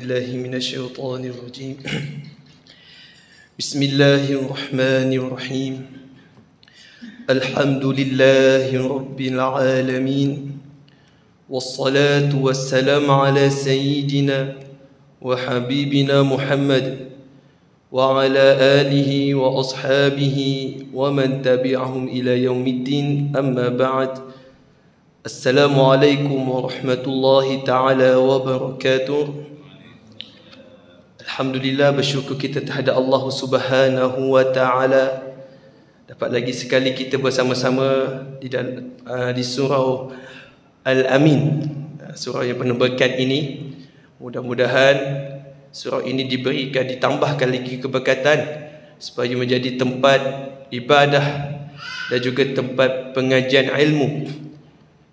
بالله من الشيطان الرجيم بسم الله الرحمن الرحيم الحمد لله رب العالمين والصلاة والسلام على سيدنا وحبيبنا محمد وعلى آله وأصحابه ومن تبعهم إلى يوم الدين أما بعد Assalamualaikum warahmatullahi ta'ala wabarakatuh. Alhamdulillah, bersyukur kita terhadap Allah subhanahu wa ta'ala. Dapat lagi sekali kita bersama-sama di surau Al-Amin, surau yang penuh berkat ini. Mudah-mudahan surau ini ditambahkan lagi keberkatan supaya menjadi tempat ibadah dan juga tempat pengajian ilmu.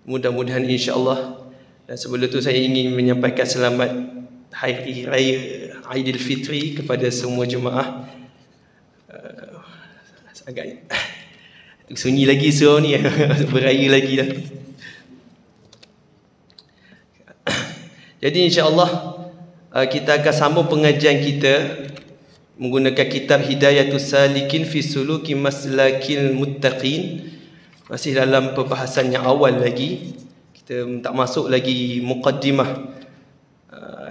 Mudah-mudahan insya-Allah. Dan sebelum itu saya ingin menyampaikan selamat Hari Raya Aidilfitri kepada semua jemaah. Agak sunyi lagi surau ni, beraya lagi dah. Jadi insya-Allah kita akan sambung pengajian kita menggunakan kitab Hidayatus Salikin fi Suluki Maslakil Muttaqin. Masih dalam perbahasan yang awal lagi. Kita tak masuk lagi muqaddimah.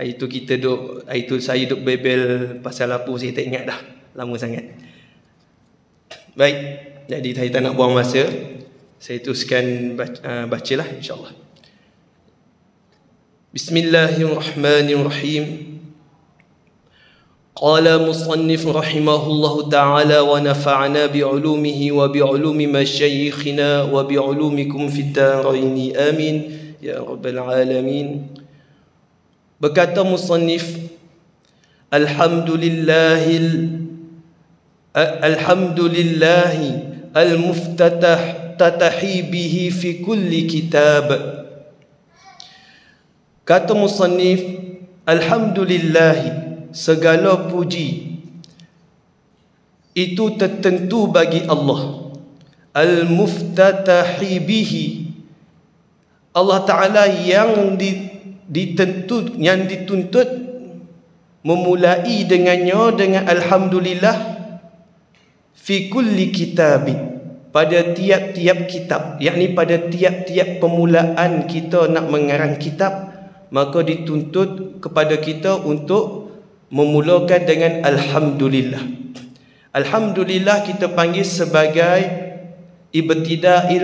Itu saya duk bebel pasal apa saya tak ingat dah. Lama sangat. Baik, jadi saya tak nak buang masa. Saya teruskan bacalah insya-Allah. Bismillahirrahmanirrahim. قال مصنف رحمه الله تعالى ونفعنا بعلومه وبعلوم مشايخنا وبعلومكم في الدارين آمين يا رب العالمين. Berkata musannif, Alhamdulillahi al-muftatahi bihi fi kulli kitab. Kata musannif, Alhamdulillahi, segala puji itu tertentu bagi Allah. Al-muftatahi bihi, Allah Ta'ala yang dituntut memulai dengannya dengan Alhamdulillah. Fi kulli kitabin, pada tiap-tiap kitab, yakni pada tiap-tiap permulaan kita nak mengarang kitab, maka dituntut kepada kita untuk memulakan dengan Alhamdulillah. Alhamdulillah kita panggil sebagai ibtidai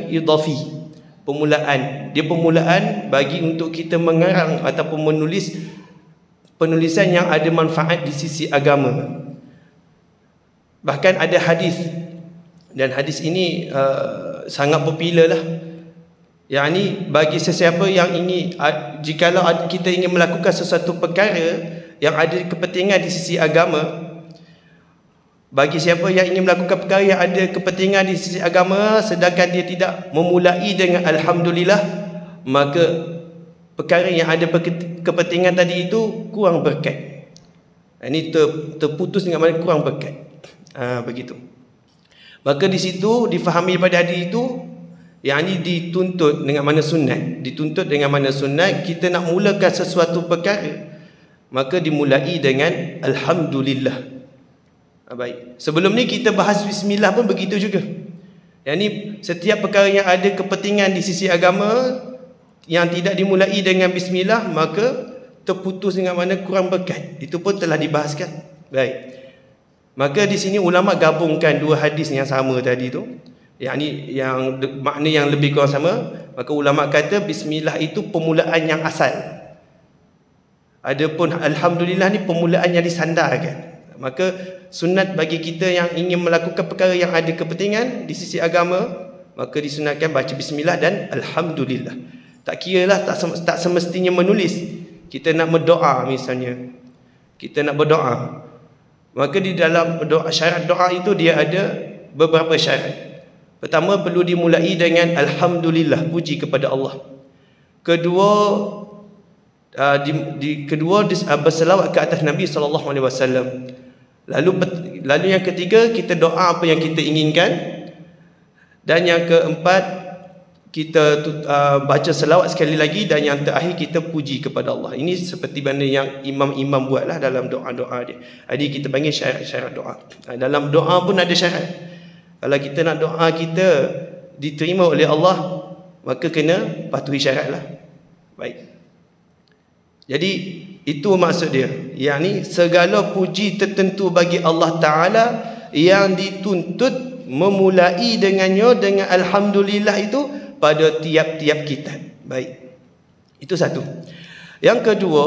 idafi, permulaan. Dia permulaan bagi untuk kita mengarang ataupun menulis penulisan yang ada manfaat di sisi agama. Bahkan ada hadis, dan hadis ini sangat popular lah. Yang ini bagi sesiapa yang ingin, jikalau kita ingin melakukan sesuatu perkara yang ada kepentingan di sisi agama, bagi siapa yang ingin melakukan perkara yang ada kepentingan di sisi agama sedangkan dia tidak memulai dengan Alhamdulillah, maka perkara yang ada kepentingan tadi itu kurang berkat. Ini terputus dengan mana kurang berkat. Begitu. Maka di situ difahami pada hadis itu, yang ini dituntut dengan mana sunat. Dituntut dengan mana sunat, kita nak mulakan sesuatu perkara, maka dimulai dengan Alhamdulillah. Baik. Sebelum ni kita bahas Bismillah pun begitu juga. Yang ini setiap perkara yang ada kepentingan di sisi agama yang tidak dimulai dengan Bismillah, maka terputus dengan mana kurang berkat. Itu pun telah dibahaskan. Baik. Maka di sini ulama gabungkan dua hadis yang sama tadi tu. Yang makna yang lebih kurang sama. Maka ulama kata Bismillah itu permulaan yang asal. Adapun Alhamdulillah ni permulaan yang disandarkan. Maka sunat bagi kita yang ingin melakukan perkara yang ada kepentingan di sisi agama, maka disunatkan baca Bismillah dan Alhamdulillah. Tak kiralah, tak semestinya menulis. Kita nak berdoa misalnya, kita nak berdoa, maka di dalam doa, syarat doa itu dia ada beberapa syarat. Pertama, perlu dimulai dengan Alhamdulillah, puji kepada Allah. Kedua, berselawat ke atas Nabi SAW. Lalu yang ketiga, kita doa apa yang kita inginkan. Dan yang keempat, kita baca selawat sekali lagi, dan yang terakhir kita puji kepada Allah. Ini seperti mana yang imam-imam buatlah dalam doa-doa dia. Jadi kita panggil syarat-syarat doa. Dalam doa pun ada syarat. Kalau kita nak doa kita diterima oleh Allah, maka kena patuhi syarat lah. Baik. Jadi itu maksud dia. Yakni segala puji tertentu bagi Allah Ta'ala yang dituntut memulai dengannya dengan Alhamdulillah itu pada tiap-tiap kita. Baik. Itu satu. Yang kedua,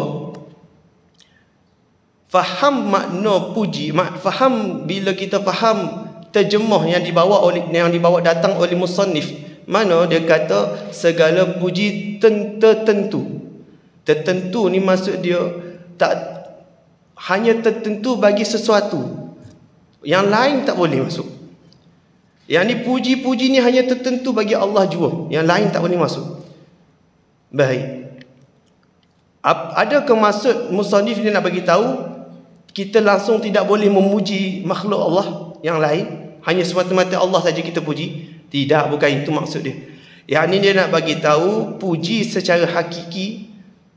faham makna puji. Faham, bila kita faham terjemah yang dibawa datang oleh musannif. Mana dia kata segala puji tertentu. Tertentu ni maksud dia tak hanya tertentu bagi sesuatu. Yang lain tak boleh masuk. Yang ni puji-puji ni hanya tertentu bagi Allah jua. Yang lain tak boleh masuk. Baik. Adakah maksud musannif ni nak bagi tahu kita langsung tidak boleh memuji makhluk Allah yang lain? Hanya semata-mata Allah saja kita puji? Tidak, bukan itu maksud dia. Yang ni dia nak bagi tahu puji secara hakiki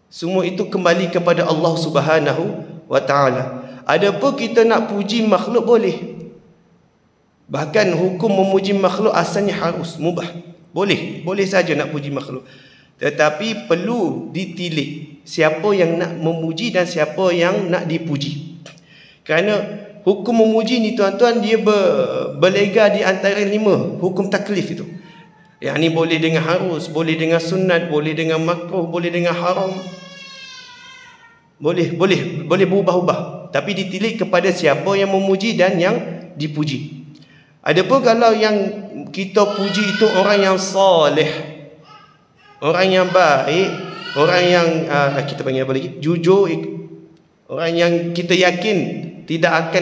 semua itu kembali kepada Allah Subhanahu wa Ta'ala. Adapun kita nak puji makhluk boleh. Bahkan hukum memuji makhluk asalnya harus, mubah. Boleh saja nak puji makhluk. Tetapi perlu ditilik siapa yang nak memuji dan siapa yang nak dipuji. Kerana hukum memuji ni tuan-tuan, dia berlega di antara 5 hukum taklif itu. Yang ni boleh dengan harus, boleh dengan sunat, boleh dengan makruh, boleh dengan haram. Boleh berubah-ubah. Tapi ditilik kepada siapa yang memuji dan yang dipuji. Adapun kalau yang kita puji itu orang yang soleh, orang yang baik, orang yang kita panggil apa lagi? Jujur, orang yang kita yakin tidak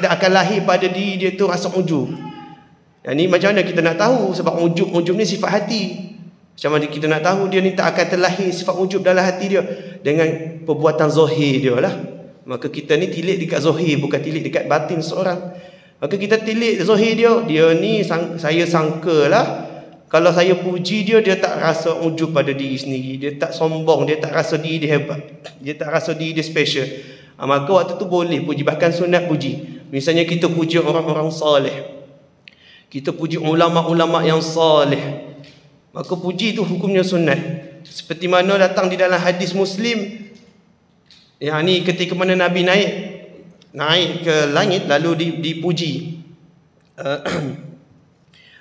akan lahir pada diri dia tu rasa ujub. Yang ni macam mana kita nak tahu? Sebab ujub ni sifat hati. Macam mana kita nak tahu dia ni tak akan terlahir sifat ujub dalam hati dia? Dengan perbuatan zahir dia lah. Maka kita ni tilik dekat zahir, bukan tilik dekat batin seorang. Maka kita tilik zahir dia ni saya sangka lah, kalau saya puji dia tak rasa ujub pada diri sendiri. Dia tak sombong, dia tak rasa diri dia hebat, dia tak rasa diri dia special. Maka waktu tu boleh puji, bahkan sunat puji. Misalnya kita puji orang-orang soleh, kita puji ulama-ulama yang soleh, maka puji itu hukumnya sunat. Seperti mana datang di dalam hadis Muslim, yang ni ketika mana Nabi naik ke langit lalu dipuji.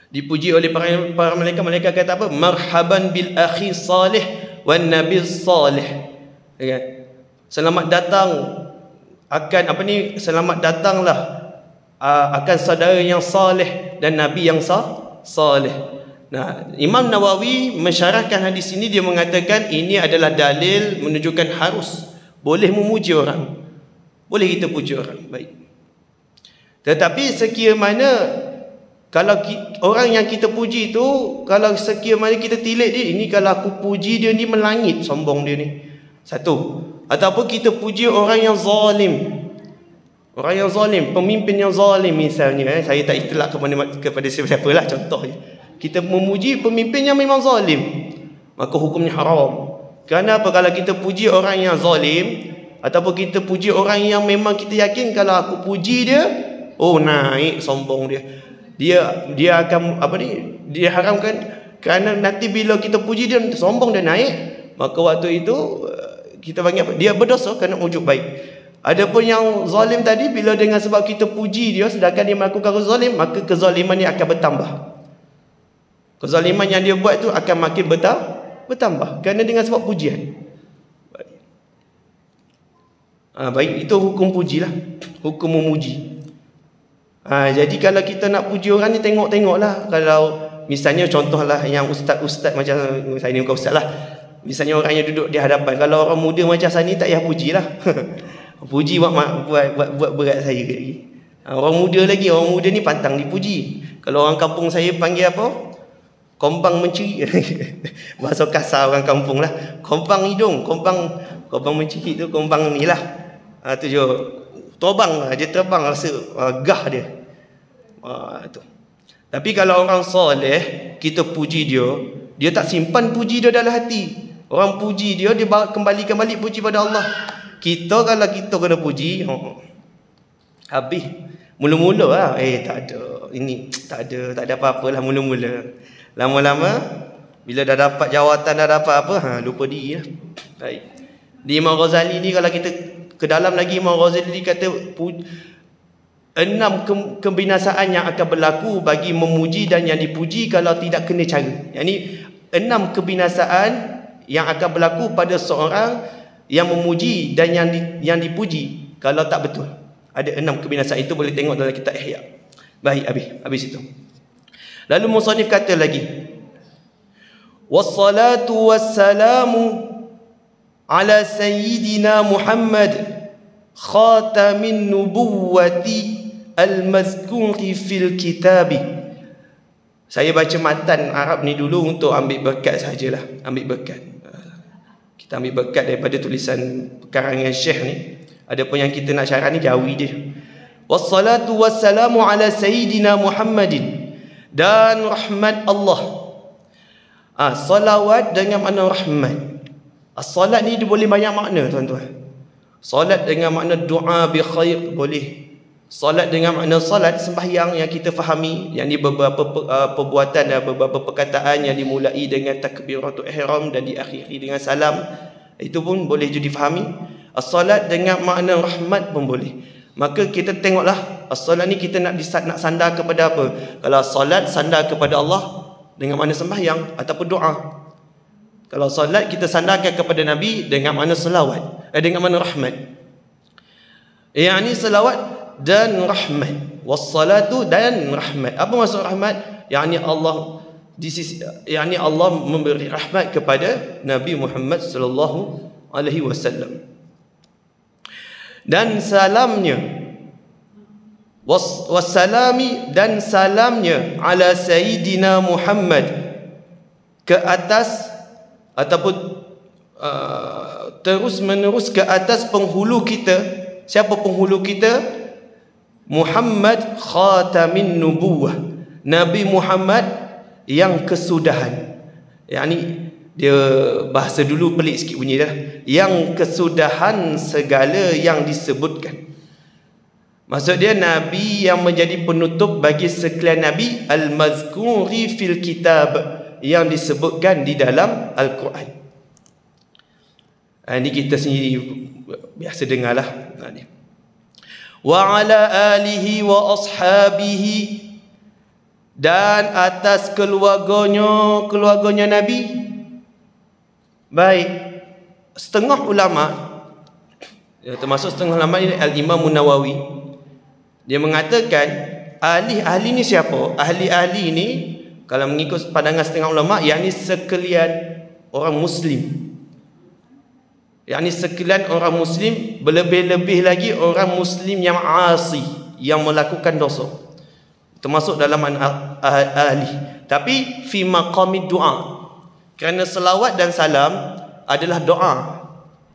Dipuji oleh para malaikat kata apa? Marhaban bil akhi salih wan nabi salih. Selamat datang akan selamat datanglah akan saudara yang saleh dan nabi yang saleh. Nah, Imam Nawawi mensyarahkan hadis ini, dia mengatakan ini adalah dalil menunjukkan harus boleh memuji orang. Boleh kita puji orang. Baik. Tetapi sekira mana kalau orang yang kita puji itu, kalau sekira mana kita tilik dia, ini kalau aku puji dia ni melangit sombong dia ni. Satu. Ataupun kita puji orang yang zalim. Orang yang zalim, pemimpin yang zalim misalnya, saya tak itlak kepada siapa lah, contohnya. Kita memuji pemimpin yang memang zalim, maka hukumnya haram. Kerana apa? Kalau kita puji orang yang zalim, ataupun kita puji orang yang memang kita yakin kalau aku puji dia, naik sombong dia. Dia akan dia haramkan, kerana nanti bila kita puji dia sombong, dia naik, maka waktu itu kita panggil apa? Dia berdosa kerana ujub baik. Adapun yang zalim tadi, bila dengan sebab kita puji dia sedangkan dia melakukan zalim, maka kezaliman dia akan bertambah. Kezaliman yang dia buat tu akan makin bertambah kerana dengan sebab pujian. Baik, itu hukum pujilah, hukum memuji. Jadi kalau kita nak puji orang ni, tengoklah. Kalau misalnya contohlah yang ustaz-ustaz macam saya ni, bukan ustaz lah, misalnya orang yang duduk di hadapan, kalau orang muda macam saya ni tak payah pujilah. Puji buat berat saya lagi. Orang muda ni pantang dipuji. Kalau orang kampung saya panggil apa? Kombang mencuri. Bahasa kasar orang kampung lah. Kombang hidung, kombang mencuri tu, kombang ni lah. Tu je terbang lah, dia terbang rasa gah dia. Tu. Tapi kalau orang soleh, kita puji dia, dia tak simpan puji dia dalam hati. Orang puji dia, dia kembalikan balik puji pada Allah. Kita kalau kita kena puji, habis. Mula-mula lah, tak ada. Ini tak ada apa-apalah mula-mula. Lama-lama, bila dah dapat jawatan, dah dapat apa, lupa diri lah. Baik. Di Imam Ghazali ni, kalau kita ke dalam lagi, Imam Ghazali kata 6 kebinasaan yang akan berlaku bagi memuji dan yang dipuji kalau tidak kena cara. Yang ni 6 kebinasaan yang akan berlaku pada seorang yang memuji dan yang dipuji kalau tak betul. Ada 6 kebinasaan itu, boleh tengok dalam kitab Ihya. Baik, habis itu. Lalu musannif kata lagi, wassalatu wassalamu ala sayyidina Muhammad khatamin nubuwati al-mazkuri fil kitabi. Saya baca matan Arab ni dulu untuk ambil berkat sajalah. Ambil berkat. Kita ambil berkat daripada tulisan karangan Syekh ni. Ada pun yang kita nak syarah ni jawi dia. Wassalatu wassalamu ala sayyidina Muhammadin. Dan rahmat Allah. Salawat dengan makna rahmat. Salat ni dia boleh banyak makna, tuan-tuan. Salat dengan makna doa bi khair boleh. Salat dengan makna salat sembahyang yang kita fahami, yang ni beberapa perbuatan dan beberapa perkataan yang dimulai dengan takbiratul ihram dan diakhiri dengan salam, itu pun boleh jadi fahami. As-salat dengan makna rahmat pun boleh. Maka kita tengoklah as-salat ni kita nak sandar kepada apa? Kalau salat sandar kepada Allah dengan makna sembahyang ataupun doa. Kalau salat kita sandarkan kepada Nabi dengan makna selawat, dengan makna rahmat. Yang ni selawat dan rahmat. Wassalatu dan rahmat. Apa maksud rahmat? Yakni Allah Allah memberi rahmat kepada Nabi Muhammad sallallahu alaihi wasallam. Dan salamnya wassalami dan salamnya ala sayyidina Muhammad ke atas ataupun terus menerus ke atas penghulu kita. Siapa penghulu kita? Muhammad khatamin nubuwah, Nabi Muhammad yang kesudahan. Yakni dia bahasa dulu pelik sikit bunyi dah. Yang kesudahan segala yang disebutkan. Maksud dia Nabi yang menjadi penutup bagi sekalian Nabi, al-mazkuri fil kitab, yang disebutkan di dalam Al-Quran. Ini kita sendiri biasa dengarlah. Wa ala alihi wa ashabihi, dan atas keluarganya Nabi. Baik, setengah ulama, termasuk setengah ulama ini Al-Imam Nawawi, dia mengatakan ahli-ahli ni siapa? Ahli-ahli ni kalau mengikut pandangan setengah ulama, yakni sekalian orang Muslim. Yakni sekalian orang Muslim, berlebih-lebih lagi orang Muslim yang asi, yang melakukan dosa, termasuk dalam ahli. Tapi fi maqamid doa, kerana selawat dan salam adalah doa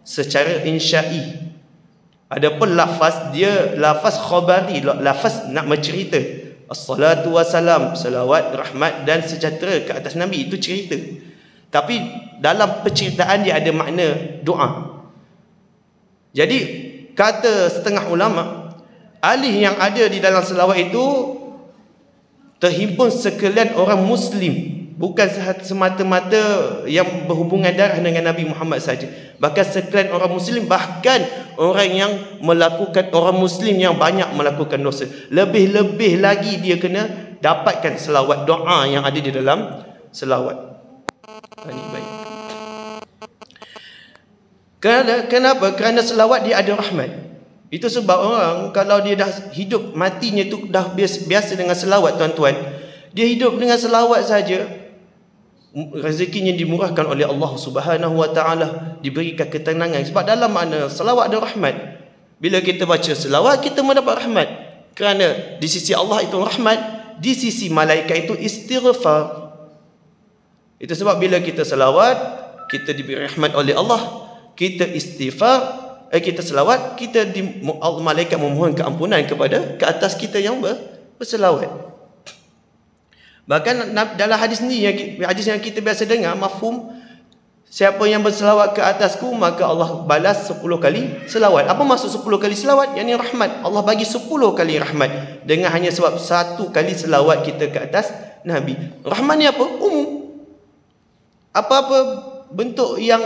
secara insya'i. Adapun lafaz dia lafaz khabari, lafaz nak mencerita. As-salatu wassalam, salawat, rahmat dan sejahtera ke atas Nabi, itu cerita. Tapi dalam penceritaan dia ada makna doa. Jadi kata setengah ulama, alih yang ada di dalam selawat itu terhimpun sekalian orang Muslim, bukan semata-mata yang berhubungan darah dengan Nabi Muhammad saja. Bahkan sekalian orang Muslim, bahkan orang yang melakukan, orang Muslim yang banyak melakukan dosa, lebih-lebih lagi dia kena dapatkan selawat, doa yang ada di dalam selawat. Ini baik. Kenapa? Kerana selawat dia ada rahmat. Itu sebab orang kalau dia dah hidup, matinya tu dah biasa dengan selawat, tuan-tuan, dia hidup dengan selawat saja, rezekinya dimurahkan oleh Allah Subhanahu wa taala, diberikan ketenangan. Sebab dalam makna selawat ada rahmat. Bila kita baca selawat, kita mendapat rahmat. Kerana di sisi Allah itu rahmat, di sisi malaikat itu istighfar. Itu sebab bila kita selawat, kita diberi rahmat oleh Allah. Kita istighfar, kita selawat, kita malaikat memohon keampunan kepada ke atas kita yang berselawat. Bahkan dalam hadis ni, hadis yang kita biasa dengar, mafhum, siapa yang berselawat ke atasku maka Allah balas 10 kali selawat. Apa maksud 10 kali selawat? Yang ni rahmat. Allah bagi 10 kali rahmat dengan hanya sebab 1 kali selawat kita ke atas Nabi. Rahmat ni apa? Umum. Apa-apa bentuk yang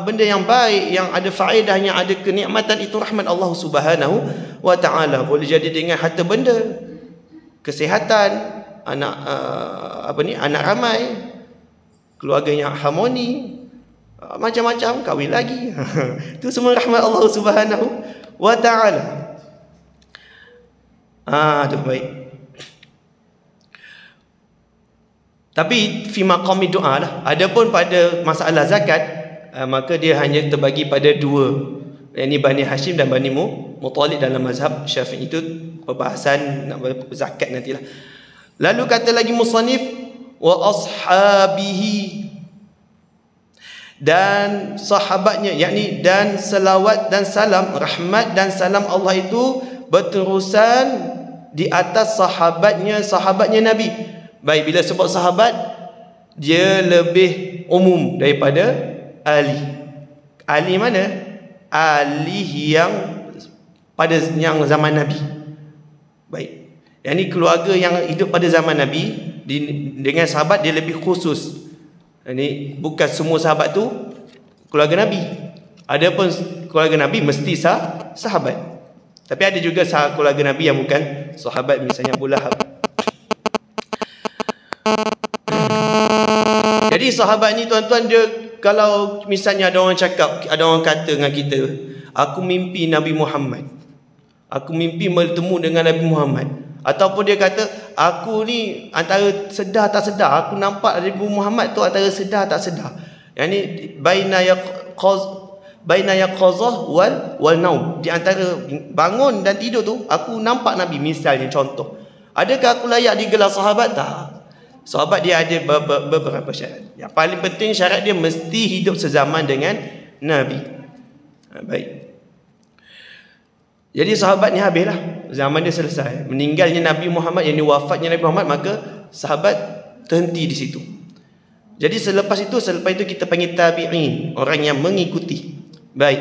benda yang baik, yang ada faedahnya, ada kenikmatan, itu rahmat Allah Subhanahu wa taala. Boleh jadi dengan harta benda, kesihatan, anak ramai, keluarga yang harmoni, macam-macam, kahwin lagi. Itu semua rahmat Allah Subhanahu wa taala. Tu baik. Tapi fi maqami doa lah. Adapun pada masalah zakat, maka dia hanya terbagi pada 2. Ini Bani Hashim dan Bani Muttalib dalam mazhab Syafi'i. Itu perbahasan zakat nantilah. Lalu kata lagi musannif, wa ashabihi, dan sahabatnya, yakni dan selawat dan salam, rahmat dan salam Allah itu berterusan di atas sahabatnya Nabi. Baik, bila sebut sahabat, dia lebih umum daripada ahli. Ahli mana? Ahli yang pada yang zaman Nabi. Baik. Yang ni keluarga yang hidup pada zaman Nabi, dengan sahabat dia lebih khusus. Ini bukan semua sahabat tu keluarga Nabi. Adapun keluarga Nabi mesti sahabat. Tapi ada juga keluarga Nabi yang bukan sahabat, misalnya Abu Lahab. Jadi sahabat ni tuan-tuan, dia kalau misalnya ada orang kata dengan kita, aku mimpi Nabi Muhammad, aku mimpi bertemu dengan Nabi Muhammad, ataupun dia kata aku ni antara sedar tak sedar, aku nampak Nabi Muhammad tu antara sedar tak sedar. Yang ni baina yaqazah wal naum, di antara bangun dan tidur tu aku nampak Nabi, misalnya contoh. Adakah aku layak digelar sahabat? Tak. Sahabat dia ada beberapa syarat. Yang paling penting syarat dia mesti hidup sezaman dengan Nabi. Baik. Jadi sahabat ni habislah, zaman dia selesai. Meninggalnya Nabi Muhammad, yang wafatnya Nabi Muhammad, maka sahabat terhenti di situ. Jadi selepas itu kita panggil tabi'in, orang yang mengikuti. Baik.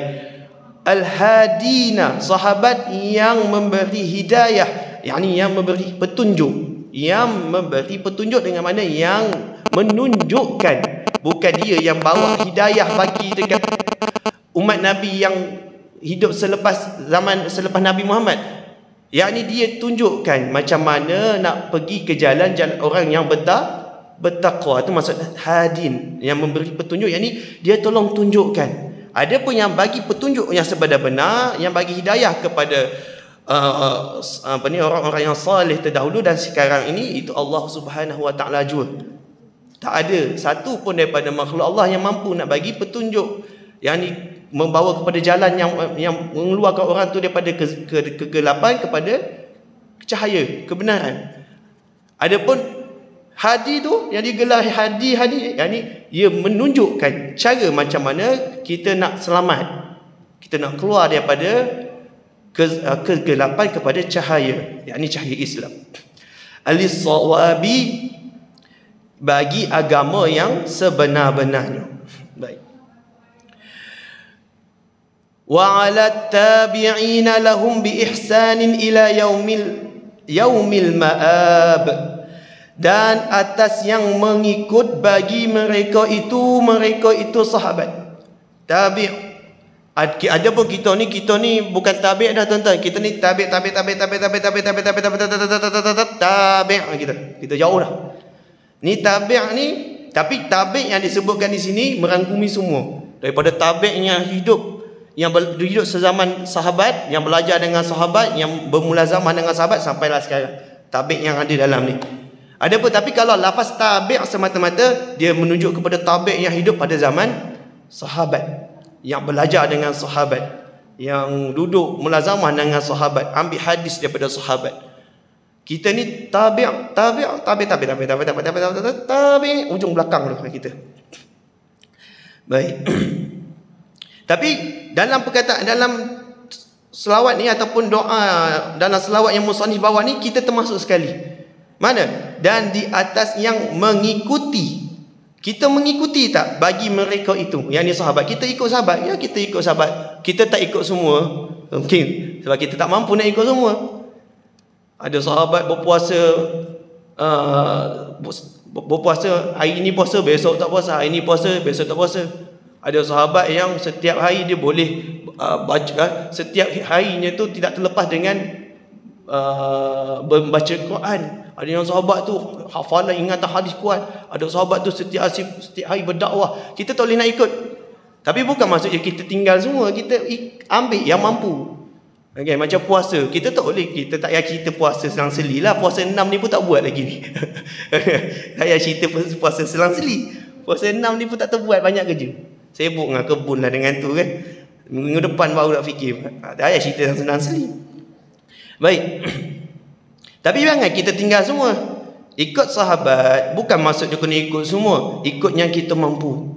Al-hadina, sahabat yang memberi hidayah, yakni yang memberi petunjuk. Yang memberi petunjuk dengan mana? Yang menunjukkan, bukan dia yang bawa hidayah bagi dekat umat Nabi yang hidup selepas Nabi Muhammad. Yakni dia tunjukkan macam mana nak pergi ke jalan orang yang bertakwa. Itu maksud hadin, yang memberi petunjuk, yakni dia tolong tunjukkan. Ada pun yang bagi petunjuk yang sebenar-benar, yang bagi hidayah kepada orang-orang yang salih terdahulu dan sekarang ini, itu Allah Subhanahu wa taala jua. Tak ada satu pun daripada makhluk Allah yang mampu nak bagi petunjuk, yang ni membawa kepada jalan yang mengeluarkan orang tu daripada kegelapan kepada cahaya kebenaran. Adapun hadi tu yang digelar hadi, yakni ia menunjukkan cara macam mana kita nak selamat, kita nak keluar daripada kegelapan kepada cahaya, yakni cahaya Islam. Al-sawabi, bagi agama yang sebenar-benarnya. Baik. Wa 'ala tabi'ina lahum bi ihsanin ila yaumil ma'ab, dan atas yang mengikut bagi mereka itu sahabat. Tabi'. Adapun kita ni bukan tabi' dah tuan-tuan. Kita ni tabi' kita jauh dah. Ni tabi' ni, tapi tabi' yang disebutkan di sini merangkumi semua. Daripada tabi' yang hidup sezaman sahabat, yang belajar dengan sahabat, yang bermulazamah dengan sahabat sampailah sekarang. Tabi' yang ada dalam ni. Adapun tapi kalau lafaz tabi' semata-mata dia menunjuk kepada tabi' yang hidup pada zaman sahabat, yang belajar dengan sahabat, yang duduk mulazamah dengan sahabat, ambil hadis daripada sahabat. Kita ni tabi' ujung belakang tu kita. Baik. Tapi dalam perkataan, dalam selawat ni ataupun doa, dalam selawat yang musannif bawah ni, kita termasuk sekali. Mana? Dan di atas yang mengikuti. Kita mengikuti tak bagi mereka itu? Yang ni sahabat. Kita ikut sahabat. Ya, kita ikut sahabat. Kita tak ikut semua. Mungkin sebab kita tak mampu nak ikut semua. Ada sahabat berpuasa hari ini puasa, besok tak puasa. Hari ini puasa, besok tak puasa. Ada sahabat yang setiap hari dia boleh baca, setiap harinya tu tidak terlepas dengan membaca Quran. Ada yang sahabat tu hafalan ingatan hadis kuat. Ada sahabat tu setiap hari berdakwah. Kita tak boleh nak ikut. Tapi bukan maksudnya kita tinggal semua. Kita ambil yang mampu. Okay, macam puasa. Kita tak boleh. Kita tak payah cerita puasa selang-seli lah. Puasa 6 ni pun tak buat lagi ni. Tak payah cerita puasa selang-seli. Puasa 6 ni pun tak terbuat, banyak kerja. Sibuk dengan kebun lah dengan tu kan. Minggu depan baru nak fikir. Tak payah cerita selang-seli. Baik. Tapi jangan kita tinggal semua. Ikut sahabat bukan maksudnya kena ikut semua. Ikut yang kita mampu.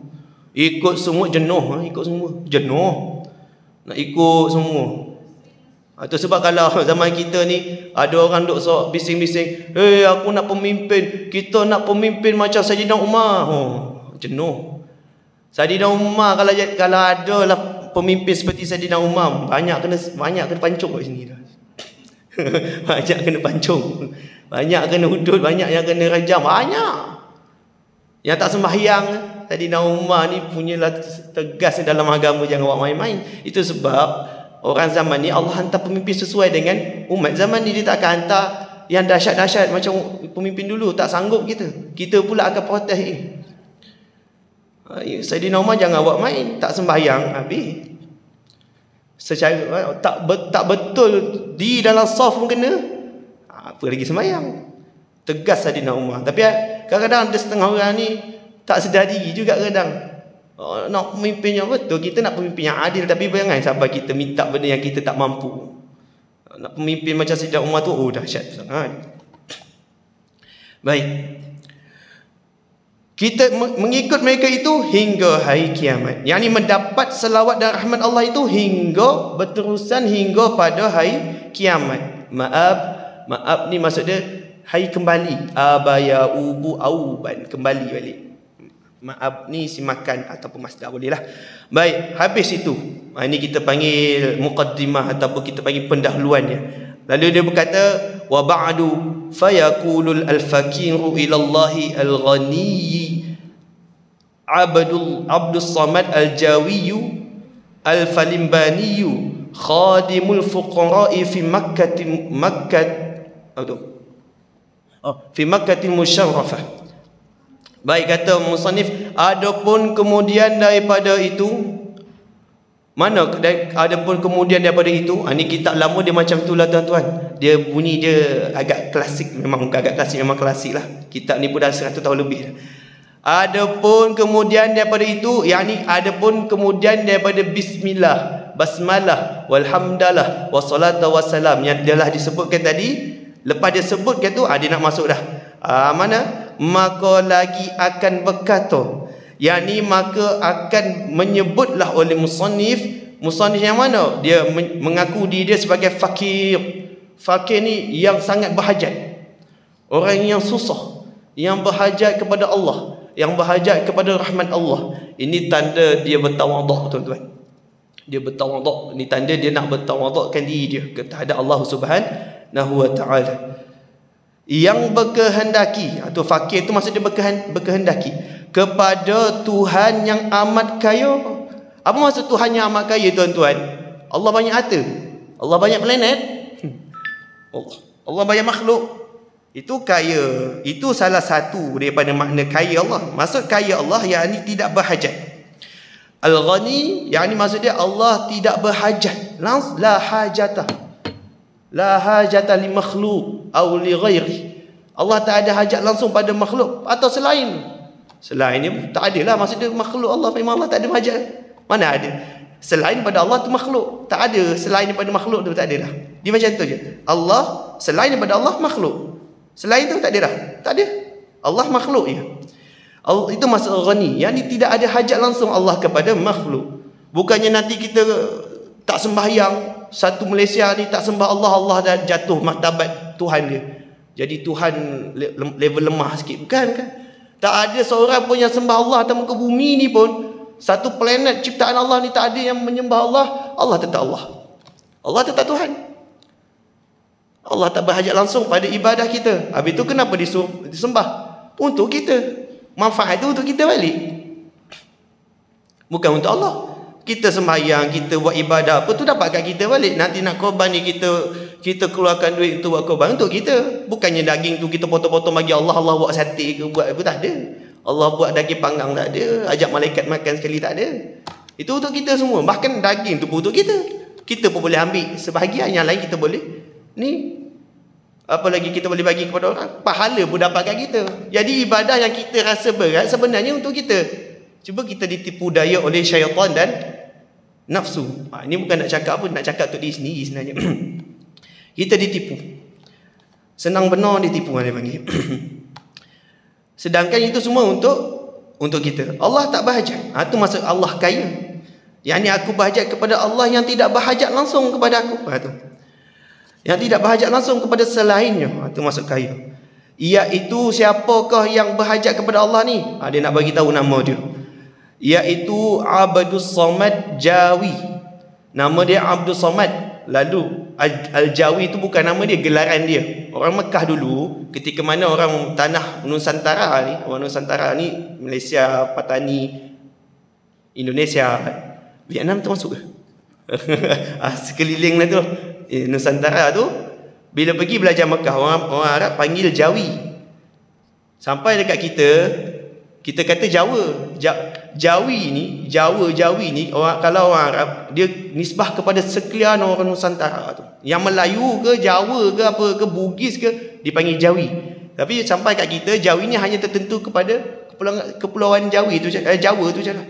Ikut semua jenuh. Ikut semua jenuh. Nak ikut semua. Itu sebab kalau zaman kita ni ada orang duk bising-bising, aku nak pemimpin. Kita nak pemimpin macam Sayyidina Umar. Jenuh. Sayyidina Umar kalau ada lah pemimpin seperti Sayyidina Umar, banyak kena pancung kat sini dah. Banyak kena pancung, banyak kena hudud, banyak yang kena rajam, banyak yang tak sembahyang. Tadi Umar ni punyalah tegas dalam agama, jangan buat main-main. Itu sebab orang zaman ni Allah hantar pemimpin sesuai dengan umat zaman ni. Dia tak akan hantar yang dahsyat-dahsyat macam pemimpin dulu. Tak sanggup kita pula akan protes. Sayyidina Umar jangan buat main, tak sembahyang habis. Secara tak betul di dalam saf pun kena, apa lagi sembahyang. Tegas Sayyidina Umar. Tapi kadang-kadang ada setengah orang ni tak sedar diri juga kadang. Nak pemimpin yang betul, kita nak pemimpin yang adil. Tapi jangan sampai kita minta benda yang kita tak mampu. Nak pemimpin macam Sayyidina Umar tu, dahsyat sangat. Baik. Kita mengikut mereka itu hingga hari kiamat. Yang ini mendapat selawat dan rahmat Allah itu hingga berterusan hingga pada hari kiamat. Maaf ni maksudnya hari kembali. Abaya ubu auban, kembali balik. Maaf ni si makan ataupun masdar boleh lah. Baik, habis itu. Ini kita panggil muqaddimah ataupun kita panggil pendahuluannya. Lalu dia berkata, wa ba'du fayaqulul al-fakiru ila Allahi al-ghani Abdus Samad al-Jawiyu al-Falimbaniyu khadimul fuqara'i fi Makkatil Musyarrafah. Baik, kata musannif, adapun kemudian daripada itu, adapun kemudian daripada itu, ni kitab lama dia macam itulah tuan-tuan. Dia bunyi dia agak klasik, memang klasik lah. Kitab ni pun dah 100 tahun lebih dah. Adapun kemudian daripada itu, yakni adapun kemudian daripada bismillah, basmalah, walhamdalah, wassalatu wassalam yang telah disebutkan tadi. Lepas dia sebutkan tu, dia nak masuk dah. Mana? Maka lagi akan berkata, yakni maka akan menyebutlah oleh musannif yang mana? Dia mengaku diri dia sebagai fakir. Fakir ni yang sangat berhajat. Orang yang susah, yang berhajat kepada Allah, yang berhajat kepada rahmat Allah. Ini tanda dia bertawaduk, tuan-tuan. Dia bertawaduk. Ini tanda dia nak bertawadukkan diri dia kepada Allah Subhanahu wa ta'ala. Yang berkehendaki, atau fakir itu maksud dia berkehendaki kepada Tuhan yang amat kaya. Apa maksud Tuhan yang amat kaya, tuan-tuan? Allah banyak harta, Allah banyak planet, Allah banyak makhluk. Itu kaya. Itu salah satu daripada makna kaya Allah. Maksud kaya Allah yakni tidak berhajat. Al-Ghani yakni maksud dia Allah tidak berhajat. La hajatah. La hajata li makhluk atau li ghairi. Allah tak ada hajat langsung pada makhluk atau selain. Selain ni tak ada lah. Maksud dia makhluk Allah, memang Allah tak ada hajat. Mana ada? Selain pada Allah tu makhluk. Tak ada selain daripada makhluk tu, tak ada dah. Dia macam tu je. Allah, selain daripada Allah makhluk. Selain tu tak ada dah. Tak ada. Allah makhluk je. Allah, itu maksud ghani. Yang ni tidak ada hajat langsung Allah kepada makhluk. Bukannya nanti kita tak sembahyang, satu Malaysia ni tak sembah Allah, Allah dah jatuh martabat Tuhan dia. jadi Tuhan level lemah sikit. Bukan kan? Tak ada seorang pun yang sembah Allah atas muka bumi ni pun. Satu planet ciptaan Allah ni tak ada yang menyembah Allah. Allah tetap Allah. Allah tetap Tuhan. Allah tak berhajat langsung pada ibadah kita. Habis tu kenapa disembah? Untuk kita. Manfaat tu untuk kita balik. Bukan untuk Allah. Kita sembahyang, kita buat ibadah, apa tu dapat kat kita balik. Nanti nak korban ni kita keluarkan duit untuk buat korban untuk kita. Bukannya daging tu kita potong-potong bagi Allah, Allah buat sate ke buat apa, tak ada. Allah buat daging panggang tak ada, ajak malaikat makan sekali tak ada. Itu untuk kita semua. Bahkan daging tu pun untuk kita. Kita pun boleh ambil sebahagian, yang lain kita boleh ni, apa lagi kita boleh bagi kepada orang. Pahala pun dapat kat kita. Jadi ibadah yang kita rasa berat sebenarnya untuk kita. Cuba kita ditipu daya oleh syaitan dan nafsu. Ini bukan nak cakap apa, nak cakap untuk diri sendiri sebenarnya. Kita ditipu. Senang benar ditipu dia panggil. Sedangkan itu semua untuk kita. Allah tak berhajat. Itu maksud Allah kaya. Yang ni aku berhajat kepada Allah yang tidak berhajat langsung kepada aku. Yang tidak berhajat langsung kepada selainnya. Itu maksud kaya. Iaitu siapakah yang berhajat kepada Allah ni? Dia nak bagi tahu nama dia. Iaitu Abdus Samad Jawi. Nama dia Abdus Samad. Lalu Al-Jawi itu bukan nama dia, gelaran dia. Orang Mekah dulu, ketika mana orang tanah Nusantara ni, orang Nusantara ni Malaysia, Patani, Indonesia, Vietnam termasuk ke? Sekeliling lah tu. Nusantara tu bila pergi belajar Mekah, orang Arab panggil Jawi. Sampai dekat kita kata Jawa. Jawi ni, Jawi ni, kalau orang Arab dia nisbah kepada sekalian orang Nusantara tu. Yang Melayu ke, Jawa ke, apa ke, Bugis ke, dipanggil Jawi. Tapi sampai kat kita, Jawi ni hanya tertentu kepada kepulauan Jawi tu, Jawa tu je lah.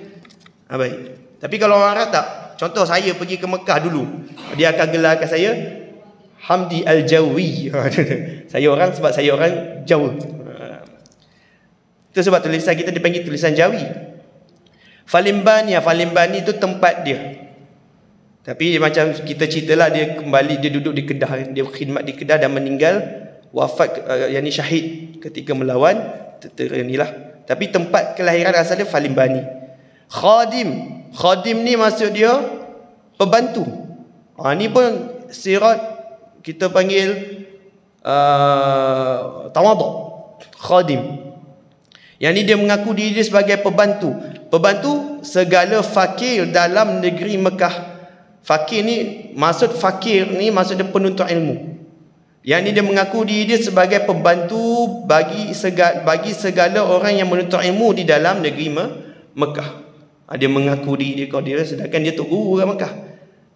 Baik. Tapi kalau orang Arab tak. Contoh saya pergi ke Mekah dulu, dia akan gelarkan saya Hamdi Al-Jawi. Sebab saya orang Jawa. Itu sebab tulisan kita dipanggil tulisan Jawi. Falimbani itu tempat dia. Tapi macam kita ceritalah, dia kembali, dia duduk di Kedah, dia khidmat di Kedah dan meninggal, wafat, yang ni syahid ketika melawan inilah. Tapi tempat kelahiran asal dia Falimbani. Khadim ni maksud dia pembantu. Ni pun sirat kita panggil tawaduk. Khadim. Yang ni dia mengaku diri dia sebagai pembantu. Pembantu segala fakir dalam negeri Mekah. Fakir ni, maksud fakir ni maksud dia penuntut ilmu. Yang ni dia mengaku diri dia sebagai pembantu bagi segala orang yang menuntut ilmu di dalam negeri Mekah. Dia mengaku diri dia kau dia, sedangkan dia tu guru orang Mekah.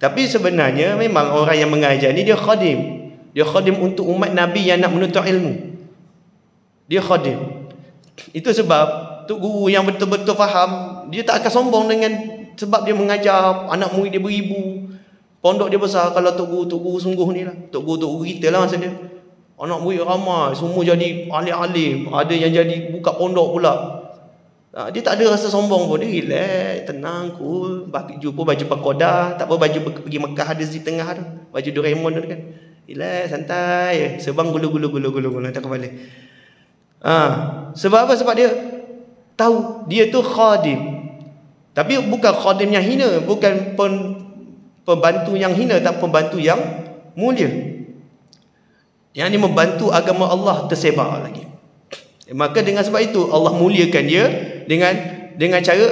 Tapi sebenarnya memang orang yang mengajar ni dia khadim. Dia khadim untuk umat Nabi yang nak menuntut ilmu. Dia khadim. Itu sebab tu guru yang betul-betul faham, dia tak akan sombong dengan sebab dia mengajar anak murid dia beribu. Pondok dia besar. Kalau tok guru sungguh ni lah, tok guru kita lah maksud dia. Anak murid ramai, semua jadi alim-alim, ada yang jadi buka pondok pula. Dia tak ada rasa sombong pun. Dia relax, tenang, cool. Jumpa baju pakoda, tak apa baju pergi Mekah ada di tengah tu, baju Doraemon tu kan. Relax, santai, sebang gulu-gulu tak kembali. Sebab apa? Sebab dia tahu dia tu khadim. Tapi bukan khadim yang hina, bukan pembantu yang hina, tapi pembantu yang mulia. Yang ni membantu agama Allah tersebar lagi. Maka dengan sebab itu Allah muliakan dia dengan cara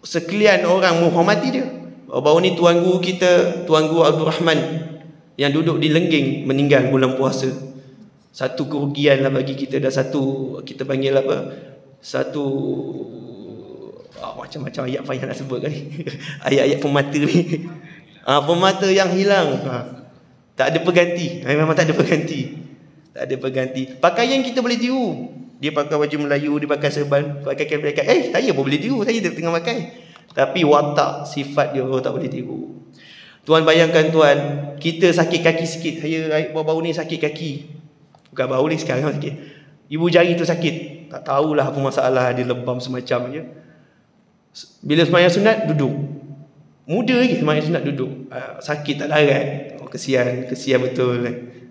sekalian orang menghormati dia. Baru ni tuan guru kita, Tuan Guru Abdul Rahman yang duduk di Lengging meninggal bulan puasa. Satu kerugian lah bagi kita, dan satu kita panggil apa? Satu macam-macam ayat payah nak sebut kan. Ayat-ayat pemata ni. Pemata yang hilang. Tak ada pengganti. Memang tak ada pengganti. Tak ada pengganti. Pakaian kita boleh tiru. Dia pakai baju Melayu, dia pakai serban, pakai kain. Saya pun boleh tiru. Saya tengah pakai. Tapi watak, sifat dia tak boleh tiru. Tuan bayangkan tuan, kita sakit kaki sikit. Saya baru-baru ni sakit kaki. Bukan baru ni, sekarang sakit. Ibu jari tu sakit. Tak tahulah apa masalah, dia lebam semacam je. Bila sembahyang sunat, duduk. Muda lagi sembahyang sunat, duduk. Sakit tak larat. Kesian betul.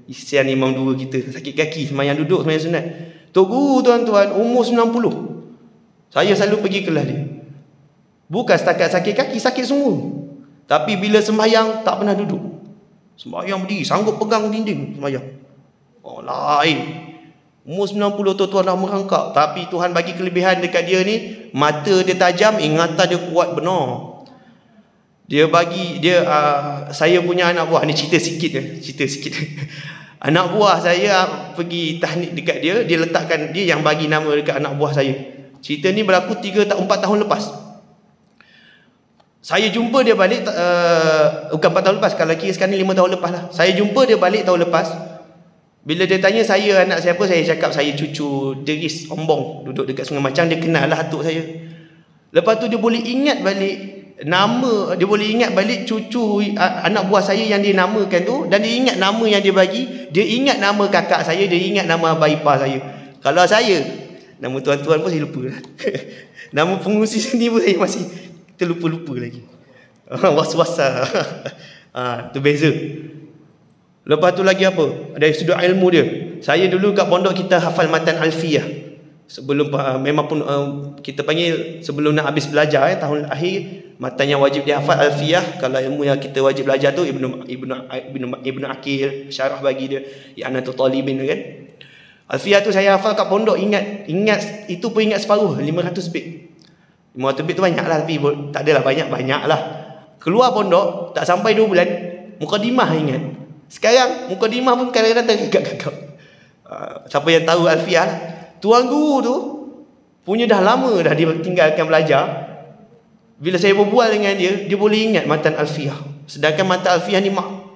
Isian imam dua kita, sakit kaki, sembahyang duduk, sembahyang sunat. Tok Guru tuan-tuan umur 90. Saya selalu pergi kelas dia. Bukan setakat sakit kaki, sakit semua. Tapi bila sembahyang tak pernah duduk. Sembahyang berdiri, sanggup pegang dinding sembahyang. Oh lain. Umur 90 tuan-tuan dah merangkak. Tapi Tuhan bagi kelebihan dekat dia ni, mata dia tajam, ingatan dia kuat benar. Dia bagi dia saya punya anak buah ni, cerita sikit. Anak buah saya pergi tahnik dekat dia, dia letakkan, dia yang bagi nama dekat anak buah saya. Cerita ni berlaku 4 tahun lepas. Saya jumpa dia balik bukan 4 tahun lepas, kalau kira sekarang ni 5 tahun lepas lah. Saya jumpa dia balik tahun lepas. Bila dia tanya saya anak siapa, saya cakap saya cucu Deris Ombong, duduk dekat Sungai Macang. Dia kenal lah atuk saya. Lepas tu dia boleh ingat balik nama, dia boleh ingat balik cucu anak buah saya yang dia namakan tu, dan dia ingat nama yang dia bagi, dia ingat nama kakak saya, dia ingat nama abang ipar saya. Kalau saya, nama tuan-tuan pun saya lupa lah. Nama pengurusi sini pun saya masih terlupa-lupa lagi. Was-wasa. Tu beza. Lepas tu lagi apa? Dari sudut ilmu dia, saya dulu kat pondok kita hafal matan Alfiyah. Sebelum memang pun kita panggil sebelum nak habis belajar tahun akhir, matan yang wajib dihafal Alfiyah. Kalau ilmu yang kita wajib belajar tu Ibnu Aqil syarah bagi dia I'anatul Talibin kan. Alfiyah tu saya hafal kat pondok, ingat itu pun ingat separuh, 500 bit. 500 bit tu banyak lah, tapi tak adalah banyak lah. Keluar pondok tak sampai 2 bulan, mukadimah ingat. Sekarang mukadimah pun kadang-kadang tergagap-gagap. Siapa yang tahu Alfiyah lah. Tuan guru tu punya dah lama dah dia tinggalkan belajar. Bila saya berbual dengan dia, dia boleh ingat matan Alfiyah. Sedangkan matan Alfiyah ni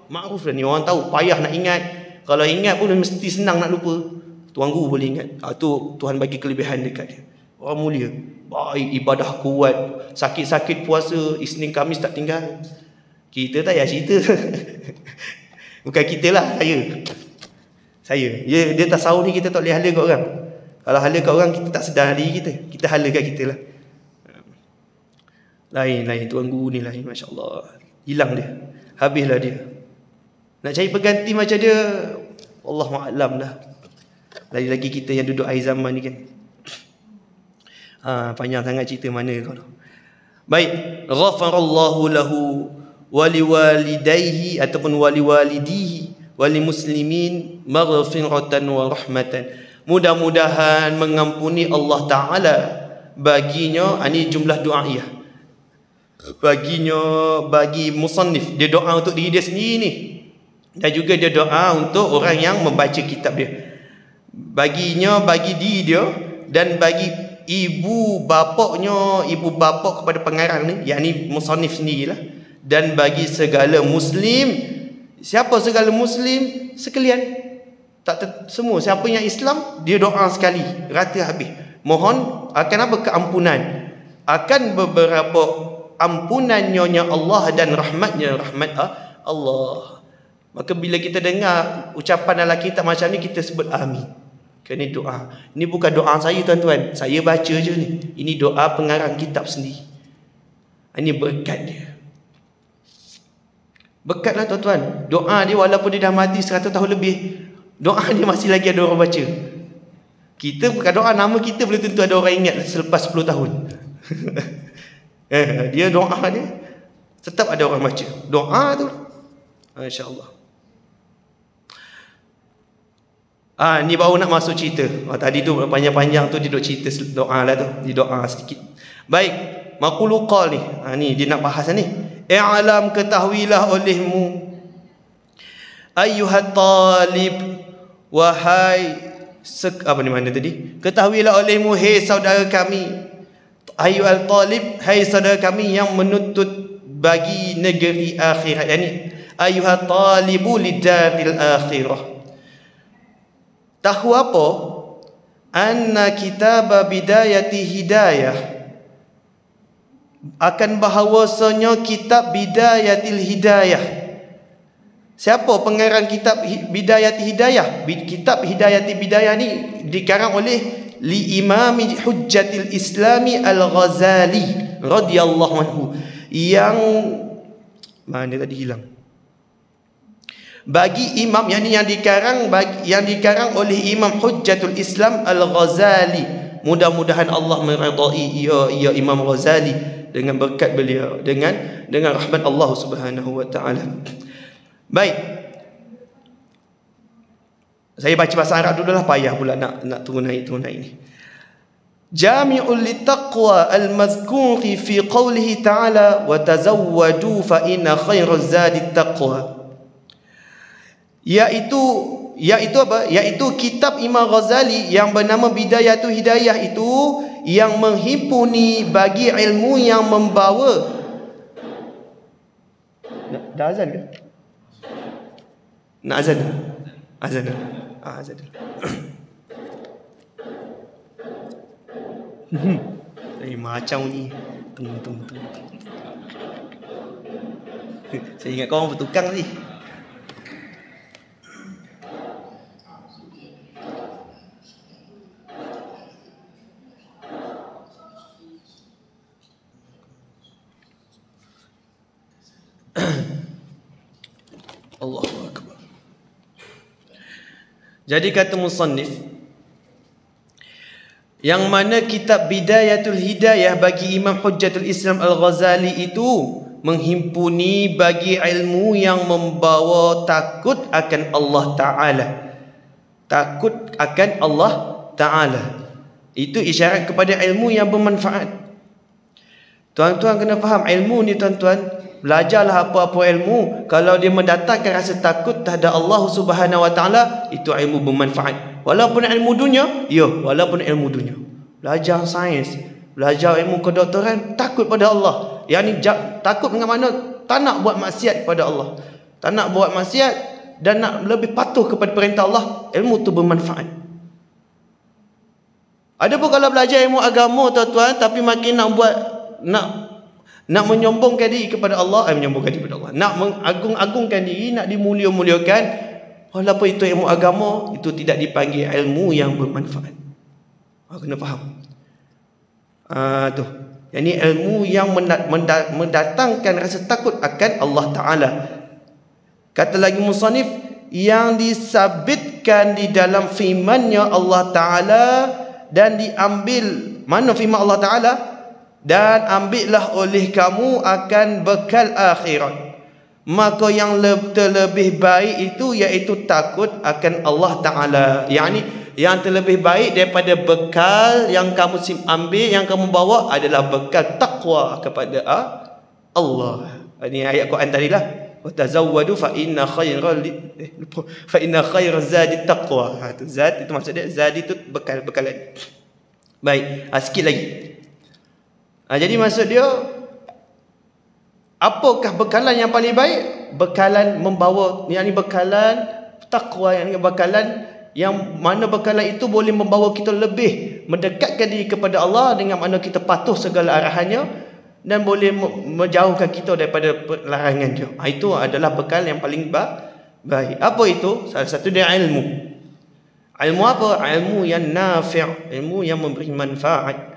makruf dah ni, orang tahu, payah nak ingat. Kalau ingat pun mesti senang nak lupa. Tuan guru boleh ingat. Tu Tuhan bagi kelebihan dekat dia. Orang mulia, baik, ibadah kuat, sakit-sakit puasa Isnin Khamis tak tinggal. Kita tak payah cerita. Bukan kita lah, saya. Dia tasawuf ni kita tak boleh hala kat orang. Kalau hala kat orang, kita tak sedar diri kita. Kita hala kat kita lah. Lain tuan guru ni lain, Masya Allah. Hilang dia, habislah dia. Nak cari pengganti macam dia, Allahu'alam dah. Lagi-lagi kita yang duduk akhir zaman ni kan. Panjang sangat cerita mana kau tu. Baik, ghafarallahu lahu waliwalidayhi ataupun waliwalidihi walimuslimin maghfiratan wa rahmatan. Mudah-mudahan mengampuni Allah Ta'ala baginya. Ini jumlah doaiyah. Baginya, bagi musannif, dia doa untuk diri dia sendiri ni, dan juga dia doa untuk orang yang membaca kitab dia. Baginya, bagi diri dia, dan bagi ibu bapak kepada pengarang ni, yakni musannif sendirilah, dan bagi segala muslim. Siapa segala muslim? Sekalian. Semua siapa yang Islam, dia doa sekali rata habis. Mohon akan apa? Keampunan. Akan beberapa ampunannya Allah dan rahmat Allah. Maka bila kita dengar ucapan dalam kitab macam ni, kita sebut amin. Kerana doa. Ini bukan doa saya tuan-tuan, saya baca je ni. Ini doa pengarang kitab sendiri. Ini berkat dia. Berkatlah tuan-tuan. Doa dia walaupun dia dah mati 100 tahun lebih, doa dia masih lagi ada orang baca. Kita bukan doa, nama kita belum tentu ada orang ingat selepas 10 tahun. Dia doa dia tetap ada orang baca. Doa tu, insya-Allah. Ni baru nak masuk cerita. Tadi tu panjang-panjang tu dia duk cerita doa lah tu. Dia doa sedikit. Baik, maqulu qal ni. Ni dia nak bahas ni. I'lam, ketahuilah olehmu, ayyuhat talib, wahai apa ni mana tadi? Ketahuilah olehmu, hei saudara kami, ayyuhal talib, hai saudara kami yang menuntut bagi negeri akhirat. Yani ayyuhat talibu lidaril akhirah. Tahu apa? Anna kitab bidayati hidayah, akan bahawasanya kitab bidayatil hidayah. Siapa pengarang kitab Bidayati Hidayah? Kitab Hidayati Bidayah ni dikarang oleh Imam Hujjatil Islami Al-Ghazali radhiyallahu anhu. Yang mana tadi hilang? bagi imam yang dikarang oleh Imam Hujjatul Islam Al-Ghazali. Mudah-mudahan Allah meridai ya Imam Ghazali dengan berkat beliau, dengan rahmat Allah Subhanahu wa taala. Baik. Saya baca bahasa Arab dulu lah, payah pula nak turun naik ni. Jami'ul litaqwa al-mazkuri fi qawlihi ta'ala wa tazawwadu fa inna khairaz zadi taqwa. Iaitu apa? Iaitu kitab Imam Ghazali yang bernama Bidayatul Hidayah itu, yang menghimpuni bagi ilmu yang membawa. Dah azan ke? Nak azan? Azan. Azan. Macam ni. Tunggu. Saya ingat kau orang bertukang tadi. Allahu Akbar. Jadi kata musannif, yang mana kitab Bidayatul Hidayah bagi Imam Hujjatul Islam Al-Ghazali itu menghimpuni bagi ilmu yang membawa takut akan Allah Ta'ala. Takut akan Allah Ta'ala. Itu isyarat kepada ilmu yang bermanfaat. Tuan-tuan kena faham ilmu ni tuan-tuan. Belajarlah apa-apa ilmu, kalau dia mendatangkan rasa takut terhadap Allah Subhanahu wa taala, itu ilmu bermanfaat. Walaupun ilmu dunia, walaupun ilmu dunia. Belajar sains, belajar ilmu kedoktoran, takut pada Allah. Yang ni takut dengan mana? Tak nak buat maksiat kepada Allah. Tak nak buat maksiat dan nak lebih patuh kepada perintah Allah. Ilmu tu bermanfaat. Adapun kalau belajar ilmu agama tuan-tuan, tapi makin nak menyombongkan diri kepada Allah, nak mengagung-agungkan diri, nak dimulia-muliakan, walaupun itu ilmu agama, itu tidak dipanggil ilmu yang bermanfaat. Kena faham. Tu. Yang ini ilmu yang mendatangkan rasa takut akan Allah Ta'ala. Kata lagi musannif, yang disabitkan di dalam firman-Nya Allah Ta'ala, dan diambil, mana firman Allah Ta'ala? Dan ambillah oleh kamu akan bekal akhirat. Maka yang terlebih baik itu iaitu takut akan Allah Ta'ala. Yang terlebih baik daripada bekal yang kamu ambil, yang kamu bawa adalah bekal taqwa kepada Allah. Ini ayat Quran tadilah. Wa tazawwadu fa inna khairaz zadi taqwa. Zad itu maksud dia, zadi itu bekalan. Baik, sikit lagi. Jadi maksud dia, apakah bekalan yang paling baik? Bekalan membawa, bekalan takwa, bekalan yang mana bekalan itu boleh membawa kita lebih mendekatkan diri kepada Allah, dengan mana kita patuh segala arahannya dan boleh menjauhkan kita daripada larangan dia. Itu adalah bekal yang paling baik. Apa itu? Salah satu dia ilmu. Ilmu apa? Ilmu yang nafi', ilmu yang memberi manfaat.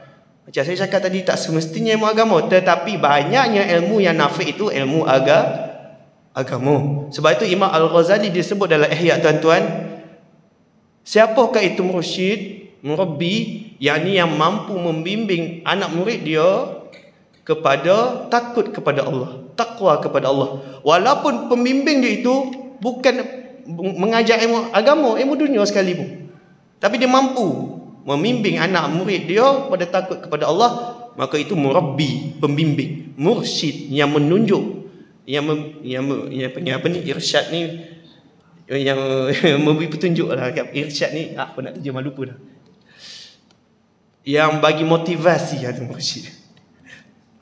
Macam saya cakap tadi, tak semestinya ilmu agama, tetapi banyaknya ilmu yang nafi' itu ilmu agama. Sebab itu Imam Al-Ghazali disebut dalam Ihya, tuan-tuan, siapakah itu mursyid, murabbi, yang mampu membimbing anak murid dia kepada takut kepada Allah, takwa kepada Allah. Walaupun pembimbing dia itu bukan mengajar ilmu agama, ilmu dunia sekalipun, tapi dia mampu membimbing anak murid dia pada takut kepada Allah, maka itu murabbi, pembimbing, mursyid yang menunjuk, irsyad ni, yang memberi petunjuk lah. Irsyad ni apa nak terjemah, lupa dah. Yang bagi motivasi, itu mursyid.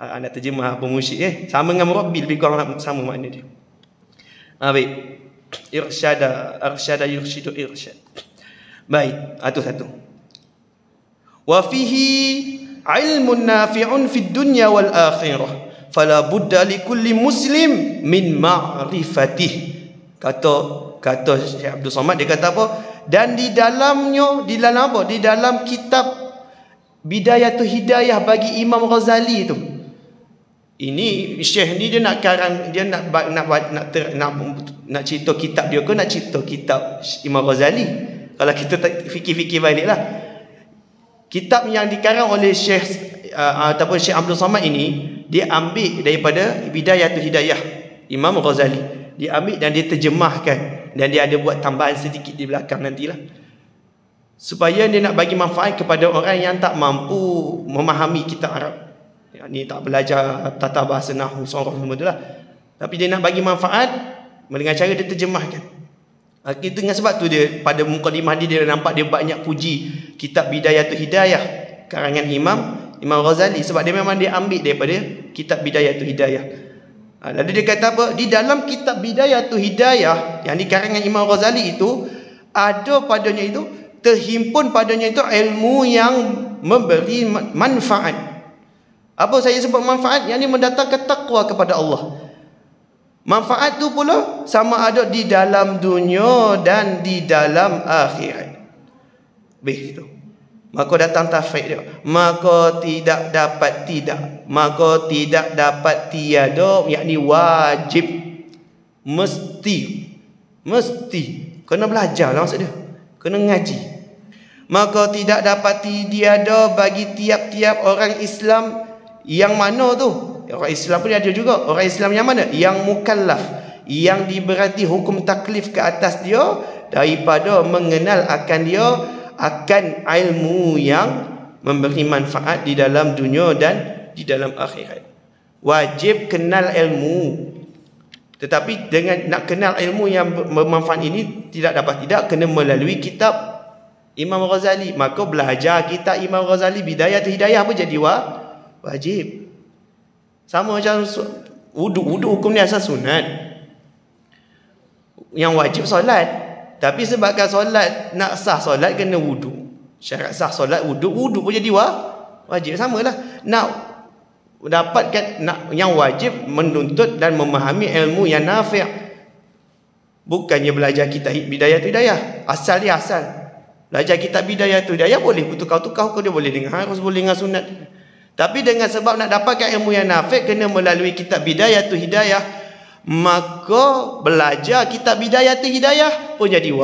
Nak terjemah apa mursyid, sama dengan murabbi, lebih kurang sama makna dia. Baik. Irsyada yursyidu irsyad. Baik, itu satu. Wa fihi ilmun nafi'un fid dunya wal akhirah fala budda li kulli muslim min ma'rifatih. Kata Syekh Abdul Somad, dia kata apa? Dan di dalamnya, di dalam apa? Di dalam kitab Bidayatul Hidayah bagi Imam Ghazali itu, Ini Syekh ni dia nak karang, dia nak cerita kitab dia ke nak cerita kitab Imam Ghazali. Kalau kita fikir-fikir baliklah, kitab yang dikarang oleh Syekh ataupun Syekh Abdul Samad ini, dia ambil daripada Bidayatul Hidayah Imam Ghazali. Dia ambil dan dia terjemahkan, dan dia ada buat tambahan sedikit di belakang nantilah, supaya dia nak bagi manfaat kepada orang yang tak mampu memahami kitab Arab. Ni tak belajar tata bahasa nahwu sorof semua tu lah, tapi dia nak bagi manfaat dengan cara dia terjemahkan. Itu dengan sebab tu dia pada mukadimah dia nampak dia banyak puji kitab Bidayatul Hidayah karangan Imam Ghazali, sebab dia memang dia ambil daripada kitab Bidayatul Hidayah. Lalu dia kata apa? Di dalam kitab Bidayatul Hidayah yang di karangan Imam Ghazali itu, ada padanya itu, terhimpun padanya itu ilmu yang memberi manfaat. Apa saya sebut manfaat? Yang ini mendatangkan takwa kepada Allah. Manfaat tu pula sama ada di dalam dunia dan di dalam akhirat. Itu. Maka datang tafsir dia. Maka tidak dapat tiada, yakni wajib, mesti. Kena belajar lah maksud dia. Kena ngaji. Maka tidak dapat tiada bagi tiap-tiap orang Islam. Yang mana tu? Orang Islam pun ada juga. Orang Islam yang mana? Yang mukallaf, yang diberati hukum taklif ke atas dia, daripada mengenal akan dia akan ilmu yang memberi manfaat di dalam dunia dan di dalam akhirat. Wajib kenal ilmu. Tetapi dengan nak kenal ilmu yang bermanfaat ini tidak kena melalui kitab Imam Ghazali. Maka belajar kitab Imam Ghazali Bidayatul Hidayah pun jadi wajib. Sama macam wudu hukum ni asal sunat. Yang wajib solat. Tapi sebabkan solat, nak sah solat kena wudu. Syarat sah solat wudu pun jadi wajib. Samalah. Nak dapatkan yang wajib menuntut dan memahami ilmu yang nafi'. Bukannya belajar kitab Bidayatul Hidayah. Asal. Belajar kitab Bidayatul Hidayah boleh bertukar-tukar, dia boleh dengan harus, boleh dengan sunat. Tapi dengan sebab nak dapatkan ilmu yang nafi' kena melalui kitab Bidayatul Hidayah, maka belajar kitab Bidayatul Hidayah pun jadi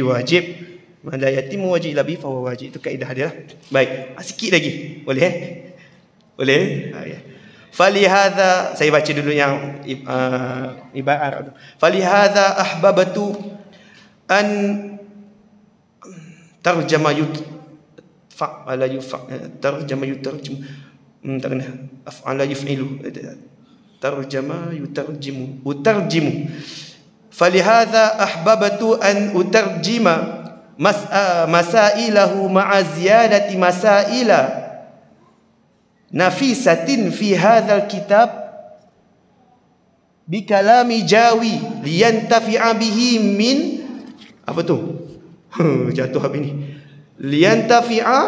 wajib. Man la yatimu wajib labi fa wajib. Itu kaedah dia lah. Baik, sikit lagi. Boleh? Ya. Falihadza, saya baca dulu yang ibarat tu. Falihadza ahbabtu an tarjama fa'ala tarjama yutarjim, tak kena af'ala yuf'ilu, tarjama utarjimu. Falihadza ahbabtu an utarjima masailahu ma'a ziyadati masaila nafisatin fi hadzal kitab bi kalami jawi liyantafi'a bihi min apa tu? Jatuh habis ni. Liyantafi'a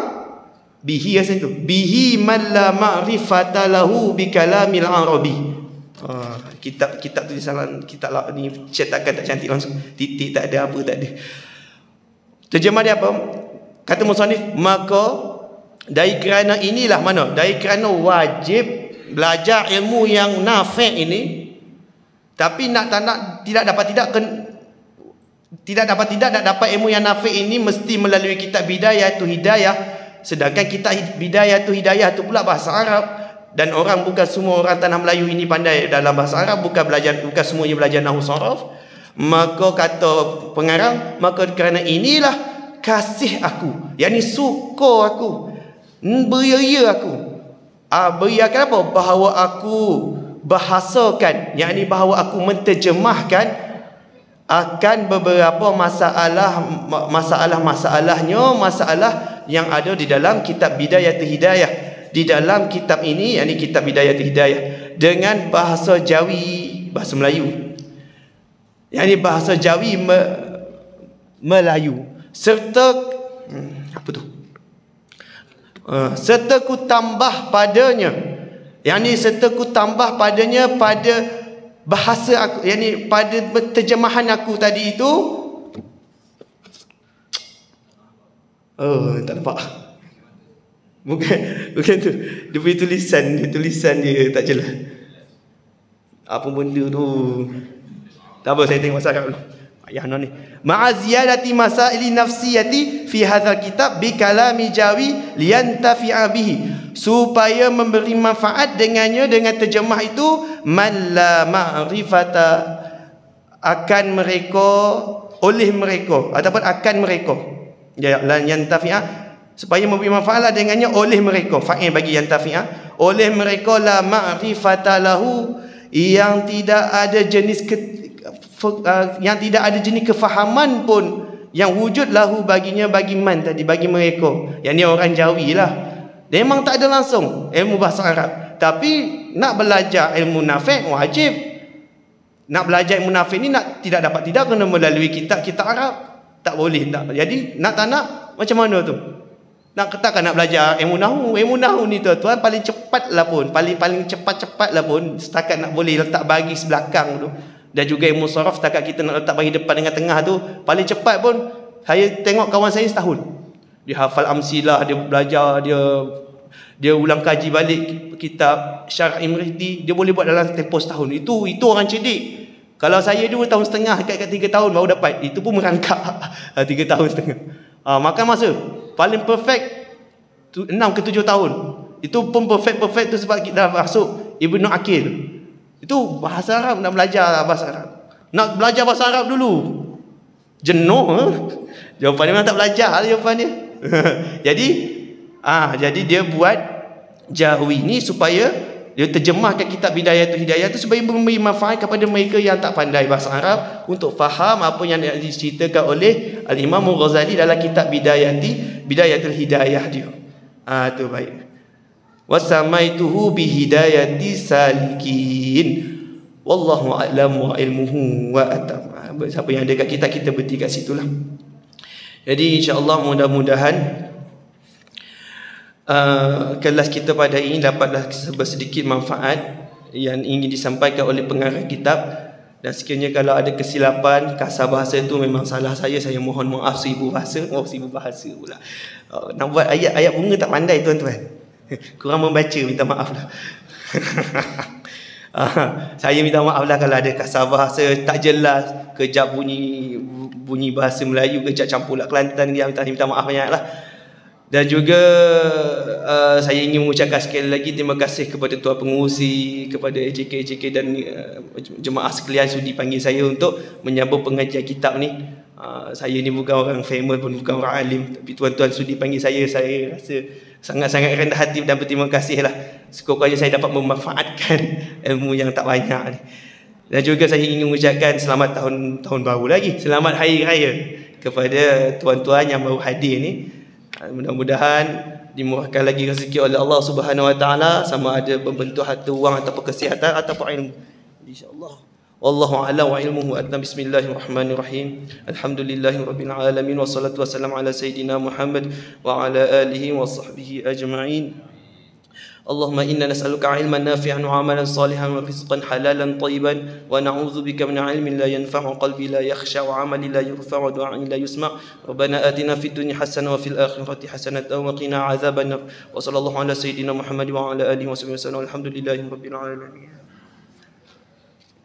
bihi asan tu. Bihi man la ma'rifata lahu bi kalamil arabi. Kitab tulisan kitab ni cetakan tak cantik langsung. Titik tak ada, apa tak ada. Terjemah dia apa? Kata musannif, maka dari kerana inilah mana? Dari kerana wajib belajar ilmu yang nafi' ini, tapi nak dapat ilmu yang nafi' ini mesti melalui kitab Bidayatul Hidayah. Sedangkan kitab Bidayatul Hidayah tu pula bahasa Arab, dan orang bukan semua orang tanah Melayu ini pandai dalam bahasa Arab, bukan semuanya belajar nahwu saraf. Maka kata pengarang, maka kerana inilah kasih aku, yakni suka aku, beria aku. Beriakan apa? Bahawa aku bahasakan, yakni bahawa aku menterjemahkan akan beberapa masalah yang ada di dalam kitab Bidayatul Hidayah. Di dalam kitab ini, yakni kitab Bidayatul Hidayah, dengan bahasa Jawi, bahasa Melayu, yakni bahasa Jawi Melayu, serta apa tu? Serta ku tambah padanya, yakni serta ku tambah padanya pada bahasa aku, yakni pada terjemahan aku tadi itu. Tak nampak. Bukan tu. Dia punya tulisan dia tak jelas. Apa benda tu? Tak apa, saya tengok bahasa Arab dulu. Ayah non ni. Ma'aziyadati masaili nafsiyati fi hadzal kitab bi kalami jawi liyantafi'a bihi. Supaya memberi manfaat dengannya, dengan terjemah itu, man la ma'rifata, akan mereka, oleh mereka, ataupun akan mereka. Ya, lan yantafi'a, supaya memberi manfaatlah dengannya oleh mereka. Fa'il bagi yantafi'a, oleh mereka la ma'rifata lahu, yang tidak ada jenis kefahaman pun yang wujud lahu baginya, bagi man tadi, bagi mereka. Yang ni orang Jawi lah. Memang tak ada langsung ilmu bahasa Arab. Tapi nak belajar ilmu nafik wajib. Nak belajar ilmu nafik ni tidak kena melalui kitab Arab. Tak boleh. Jadi nak tak nak macam mana tu? Takkan nak belajar ilmu nahu. Ilmu nahu ni tuan-tuan paling cepat lah pun, paling cepat lah pun, setakat nak boleh letak baris belakang tu. Dan juga ilmu saraf, setakat kita nak letak baris depan dengan tengah tu, paling cepat pun, saya tengok kawan saya setahun. Dia hafal amsilah, dia belajar, dia ulang kaji balik kitab Syarah Imriti, dia boleh buat dalam tempoh setahun. Itu orang cerdik. Kalau saya 2 tahun setengah, dekat 3 tahun baru dapat. Itu pun merangkak 3 tahun setengah. Makan masa paling perfect 6 ke 7 tahun. Itu pun perfect tu sebab kita dah masuk Ibnu Aqil. Itu bahasa Arab, nak belajar bahasa Arab. Nak belajar bahasa Arab dulu. Jenuh. Jawapan dia memang tak belajar jawapan dia. Jadi dia buat Jahwi ni supaya dia terjemahkan kitab Bidayatul Hidayah tu supaya memberi manfaat kepada mereka yang tak pandai bahasa Arab, untuk faham apa yang diceritakan oleh Al-Imam Ghazali dalam kitab Bidayatul Hidayah dia. Tu baik. Wasamaituhu bihidayati salikin. Wallahu a'lam wa ilmuhu wa atam. Siapa yang ada kat kita berhenti kat situlah. Jadi insya-Allah mudah-mudahan kelas kita pada ini dapatlah sedikit manfaat yang ingin disampaikan oleh pengarang kitab. Dan sekiranya kalau ada kesilapan, kasar bahasa itu memang salah saya mohon maaf seribu bahasa. Seribu bahasa pula. Nak buat ayat bunga tak pandai tuan-tuan. Kurang membaca, minta maaf lah. Saya minta maaf lah kalau ada kasar bahasa tak jelas, kejap bunyi bahasa Melayu, kejap campur lah Kelantan, dia minta maaf banyak lah. Dan juga saya ingin mengucapkan sekali lagi terima kasih kepada tuan pengurusi, kepada AJK dan jemaah sekalian sudi panggil saya untuk menyambung pengajian kitab ni. Saya ni bukan orang famous pun, bukan orang alim, tapi tuan-tuan sudi panggil saya rasa sangat-sangat rendah hati dan berterima kasih lah. Sekurang-kurangnya saya dapat memanfaatkan ilmu yang tak banyak ni. Dan juga saya ingin mengucapkan selamat tahun baru lagi, selamat hari raya kepada tuan-tuan yang baru hadir ni. Mudah-mudahan dimurahkan lagi rezeki oleh Allah Subhanahu Wa Taala, sama ada berbentuk harta wang ataupun kesihatan ataupun ilmu, insya-Allah. Wallahu a'lam wa ilmuhu atam. Bismillahirrahmanirrahim. Alhamdulillahirabbil alamin wassalatu wassalamu ala sayidina Muhammad wa ala alihi wa sahbihi ajma'in. Allahumma inna nas'aluka 'ilman nafi'an wa 'amalan salihan wa rizqan halalan tayyiban wa na'udzu bika min 'ilmin la yanfa'u qalbi la yakhsha wa 'amalin la yurfa'u wa du'a'in la yusma'. Rabbana atina fid dunya hasanah wa fil akhirati hasanah wa qina 'adzabannar. Wa sallallahu ala sayidina Muhammad wa ala alihi wa sahbihi wasallam. Alhamdulillahirabbil alamin.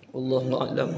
Wallahu a'lam.